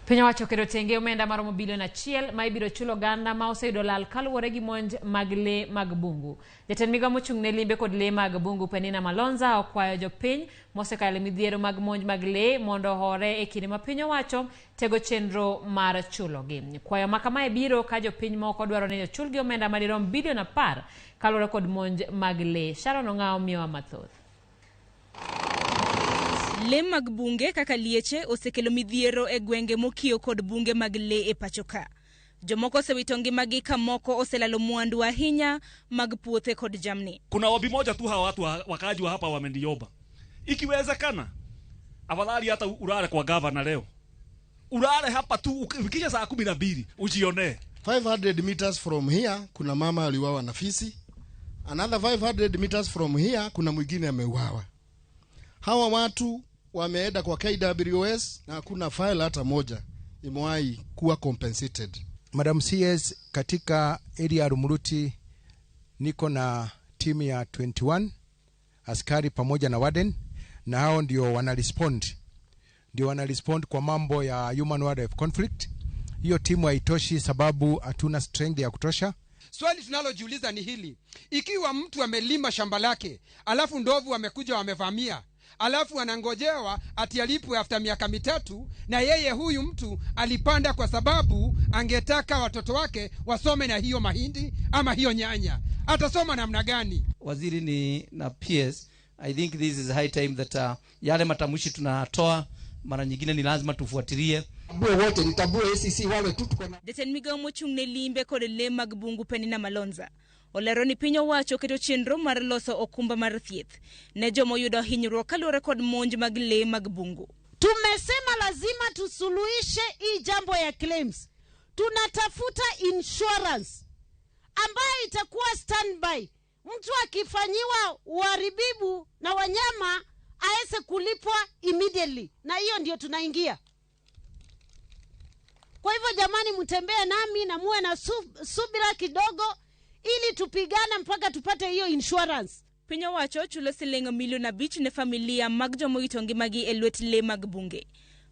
Piny owacho oketo tenge omenda maromo bilion 1 ma ibiro chulo ganda ma oseyudo lal kaluwore gi monj mag lee mag bungu. Jatend migawo mochung' ne limbe kod lee mag bungu Piny Malonza okwayo jopiny mosekalo midhiero mag monj mag lee mondo hore e kinde ma piny owacho tego chenro mar chulogi. Kwayo ma kamae biro ka jopiny moko dwaro ni ochulgi omenda madirom bilion 10 kaluwore kod monj mag lee. Sharon Ong'aw miyowa mathoth. Le mag bunge kaka lieche osekelo midhiero e gwenge mokio kod bunge mag le e pachoka. Jomoko osewito ngimagi ka moko oselalo mwandu ahinya mag puothe kod jamni. Kuna ombi moja tu hawa watu wakaji wa hapa wameniomba. Ikiwezekana afadhali hata ulale kwa gavana leo. Ulale hapa tu ukifikisha saa 12 ujione. 500 meters from here kuna mama aliuawa na fisi. Another 500 meters from here kuna mwingine ameuawa. Hawa watu wameenda kwa KWS na hakuna file hata moja imewahi kuwa compensated. Madam CS, katika area ya Rumuruti niko na timu ya 21 askari pamoja na warden, na hao ndio wanarespond kwa mambo ya human wildlife conflict. Hiyo timu haitoshi sababu hatuna strength ya kutosha. Swali tunalojiuliza ni hili: ikiwa mtu amelima shamba lake alafu ndovu wamekuja wamevamia, alafu anangojewa ati alipwe after miaka 3, na yeye huyu mtu alipanda kwa sababu angetaka watoto wake wasome na hiyo mahindi ama hiyo nyanya, atasoma namna gani? Waziri ni na PS, I think this is high time that yale matamushi tunatoa mara nyingine ni lazima tufuatilie. Wote nitambue ACC wale tu tuko na. Jatend migawo mochung' ne limbe kod le mag bungu Piny Malonza olero ni piny owacho keto chenro mar loso okumba mar thieth ne joma oyudo hinyruok kaluwore kod monj mag lee mag bungu. Tumesema lazima tusuluhishe hii jambo ya claims. Tunatafuta insurance ambayo itakuwa standby. Mtu akifanyiwa uharibifu na wanyama aweze kulipwa immediately, na hiyo ndio tunaingia. Kwa hivyo jamani, mtembee nami na muwe na subira kidogo ili tupigana mpaka tupate hiyo insurance. Piny owacho chulo siling milion 5 ne familia mag joma owito ngimagi e lwet le mag bunge.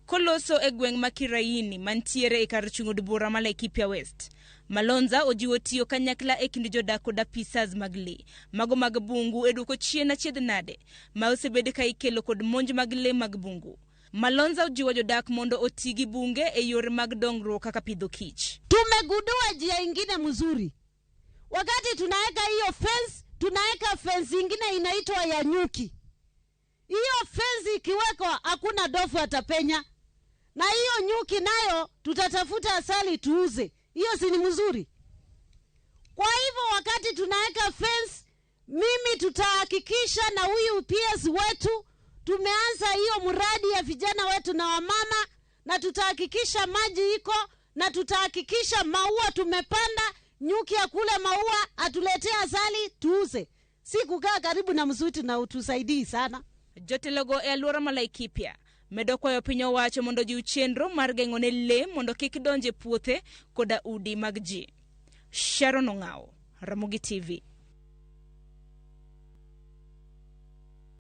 Koloso e gweng' ma Kiraini mantiere e kar chung' od bura ma Laikipia West. Malonza ojiwo tiyo kanyakla e kind jodak kod apisas mag le mago mag bungu e duoko chien achiedh nade ma osebed ka ikelo kod monj mag le mag bungu. Malonza ojiwo jodak mondo oti gi bunge e yore mag dongruok kaka pidho kich. Tumegundua njia ingine mzuri. Wakati tunaweka hiyo fence, tunaweka fence ingine inaitwa ya nyuki. Hiyo fence ikiwekwa hakuna dofu atapenya. Na hiyo nyuki nayo tutatafuta asali tuuze. Hiyo si ni mzuri? Kwa hivyo wakati tunaweka fence, mimi tutahakikisha na huyu PS wetu tumeanza hiyo mradi ya vijana wetu na wamama, na tutahakikisha maji iko, na tutahakikisha maua tumepanda, nyuki akule maua atuletee asali tuuze. Si kukaa karibu na msitu na utusaidii sana. Jotelogo e alwora ma Laikipia medo kwayo piny owacho mondo jiw chenro mar geng'o ne le mondo kik donje puothe koda udi mag ji. Sharon Ong'aw, Ramogi TV.